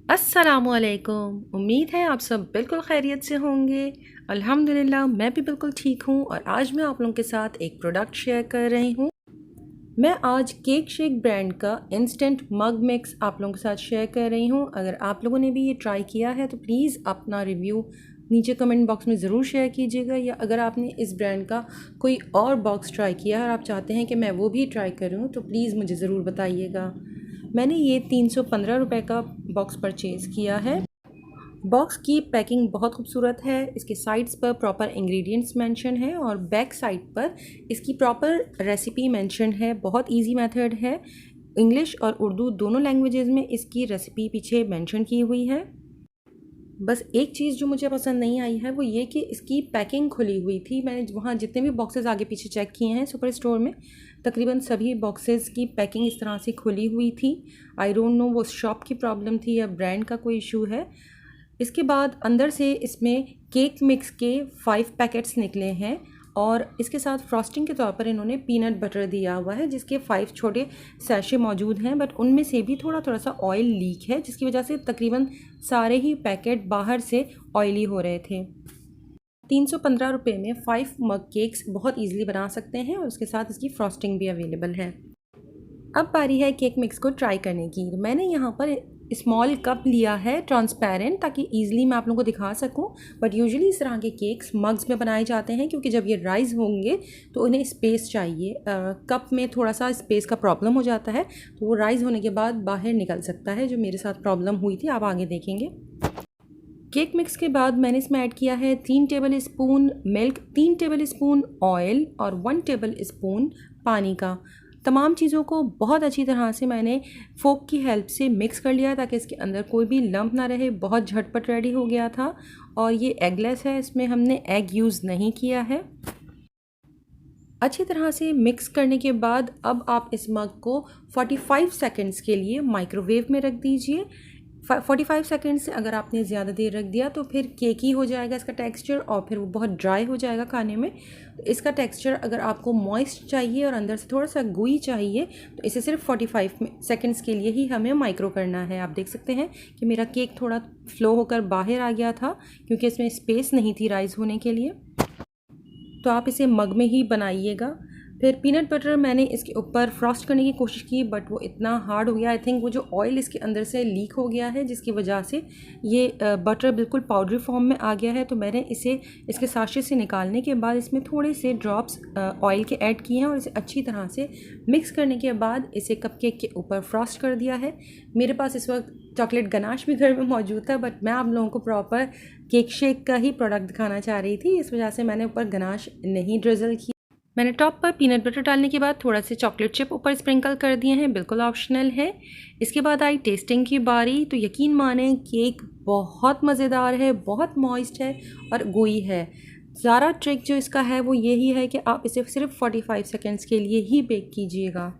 अस्सलामुअलैकुम। उम्मीद है आप सब बिल्कुल खैरियत से होंगे। अल्हम्दुलिल्लाह मैं भी बिल्कुल ठीक हूँ और आज मैं आप लोगों के साथ एक प्रोडक्ट शेयर कर रही हूँ। मैं आज केक शेक ब्रांड का इंस्टेंट मग मिक्स आप लोगों के साथ शेयर कर रही हूँ। अगर आप लोगों ने भी ये ट्राई किया है तो प्लीज़ अपना रिव्यू नीचे कमेंट बॉक्स में ज़रूर शेयर कीजिएगा, या अगर आपने इस ब्रांड का कोई और बॉक्स ट्राई किया है और आप चाहते हैं कि मैं वो भी ट्राई करूँ तो प्लीज़ मुझे ज़रूर बताइएगा। मैंने ये 315 रुपये का बॉक्स परचेज़ किया है। बॉक्स की पैकिंग बहुत खूबसूरत है। इसके साइड्स पर प्रॉपर इंग्रेडिएंट्स मेंशन है और बैक साइड पर इसकी प्रॉपर रेसिपी मेंशन है। बहुत इजी मेथड है। इंग्लिश और उर्दू दोनों लैंग्वेजेस में इसकी रेसिपी पीछे मेंशन की हुई है। बस एक चीज़ जो मुझे पसंद नहीं आई है वो ये कि इसकी पैकिंग खुली हुई थी। मैंने वहाँ जितने भी बॉक्सेस आगे पीछे चेक किए हैं सुपर स्टोर में, तकरीबन सभी बॉक्सेस की पैकिंग इस तरह से खुली हुई थी। आई डोंट नो वो शॉप की प्रॉब्लम थी या ब्रांड का कोई इशू है। इसके बाद अंदर से इसमें केक मिक्स के 5 पैकेट्स निकले हैं और इसके साथ फ्रॉस्टिंग के तौर पर इन्होंने पीनट बटर दिया हुआ है, जिसके 5 छोटे सैशे मौजूद हैं, बट उनमें से भी थोड़ा थोड़ा सा ऑयल लीक है, जिसकी वजह से तकरीबन सारे ही पैकेट बाहर से ऑयली हो रहे थे। 315 रुपये में 5 मग केक्स बहुत ईजिली बना सकते हैं और उसके साथ इसकी फ्रॉस्टिंग भी अवेलेबल है। अब बारी है केक मिक्स को ट्राई करने की। मैंने यहाँ पर स्मॉल कप लिया है ट्रांसपेरेंट, ताकि ईजिली मैं आप लोगों को दिखा सकूं। बट यूजुअली इस तरह के केक्स मग्स में बनाए जाते हैं, क्योंकि जब ये राइज़ होंगे तो उन्हें स्पेस चाहिए। कप में थोड़ा सा स्पेस का प्रॉब्लम हो जाता है, तो वो राइज़ होने के बाद बाहर निकल सकता है, जो मेरे साथ प्रॉब्लम हुई थी। आप आगे देखेंगे। केक मिक्स के बाद मैंने इसमें ऐड किया है 3 table spoon milk, 3 table spoon oil और 1 टेबल स्पून पानी का। तमाम चीज़ों को बहुत अच्छी तरह से मैंने फोक की हेल्प से मिक्स कर लिया ताकि इसके अंदर कोई भी लम्प ना रहे। बहुत झटपट रेडी हो गया था और ये एगलेस है, इसमें हमने एग यूज़ नहीं किया है। अच्छी तरह से मिक्स करने के बाद अब आप इस मग को 45 सेकंड्स के लिए माइक्रोवेव में रख दीजिए। 45 सेकंड से अगर आपने ज़्यादा देर रख दिया तो फिर केकी हो जाएगा इसका टेक्सचर और फिर वो बहुत ड्राई हो जाएगा खाने में। तो इसका टेक्सचर अगर आपको मॉइस्ट चाहिए और अंदर से थोड़ा सा गुई चाहिए तो इसे सिर्फ 45 सेकंड्स के लिए ही हमें माइक्रो करना है। आप देख सकते हैं कि मेरा केक थोड़ा फ्लो होकर बाहर आ गया था, क्योंकि इसमें स्पेस नहीं थी राइज़ होने के लिए। तो आप इसे मग में ही बनाइएगा। फिर पीनट बटर मैंने इसके ऊपर फ्रॉस्ट करने की कोशिश की, बट वो इतना हार्ड हो गया। आई थिंक वो जो ऑयल इसके अंदर से लीक हो गया है, जिसकी वजह से ये बटर बिल्कुल पाउडरी फॉर्म में आ गया है। तो मैंने इसे इसके साशे से निकालने के बाद इसमें थोड़े से ड्रॉप्स ऑयल के ऐड किए हैं और इसे अच्छी तरह से मिक्स करने के बाद इसे कपकेक के ऊपर फ्रॉस्ट कर दिया है। मेरे पास इस वक्त चॉकलेट गनाश भी घर में मौजूद था, बट मैं आप लोगों को प्रॉपर केक शेक का ही प्रोडक्ट दिखाना चाह रही थी, इस वजह से मैंने ऊपर गनाश नहीं ड्रिजल की। मैंने टॉप पर पीनट बटर डालने के बाद थोड़ा से चॉकलेट चिप ऊपर स्प्रिंकल कर दिए हैं, बिल्कुल ऑप्शनल है। इसके बाद आई टेस्टिंग की बारी। तो यकीन माने केक बहुत मज़ेदार है, बहुत मॉइस्ट है और गोई है। ज़्यादा ट्रिक जो इसका है वो यही है कि आप इसे सिर्फ 45 सेकेंड्स के लिए ही बेक कीजिएगा।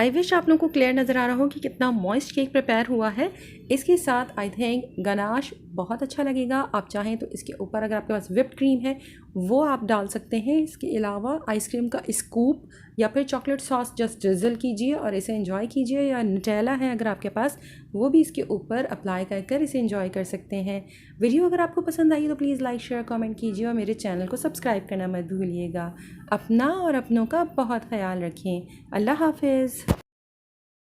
आई विश आप लोगों को क्लियर नज़र आ रहा हो कि कितना मॉइस्ट केक प्रिपेयर हुआ है। इसके साथ आई थिंक गनाश बहुत अच्छा लगेगा। आप चाहें तो इसके ऊपर अगर आपके पास व्हिप्ड क्रीम है वो आप डाल सकते हैं। इसके अलावा आइसक्रीम का स्कूप या फिर चॉकलेट सॉस जस्ट ड्रिजल कीजिए और इसे एंजॉय कीजिए, या नटेला है अगर आपके पास वो भी इसके ऊपर अप्लाई कर इसे एंजॉय कर सकते हैं। वीडियो अगर आपको पसंद आई तो प्लीज़ लाइक शेयर कमेंट कीजिए और मेरे चैनल को सब्सक्राइब करना मत भूलिएगा। अपना और अपनों का बहुत ख्याल रखें। अल्लाह हाफिज़।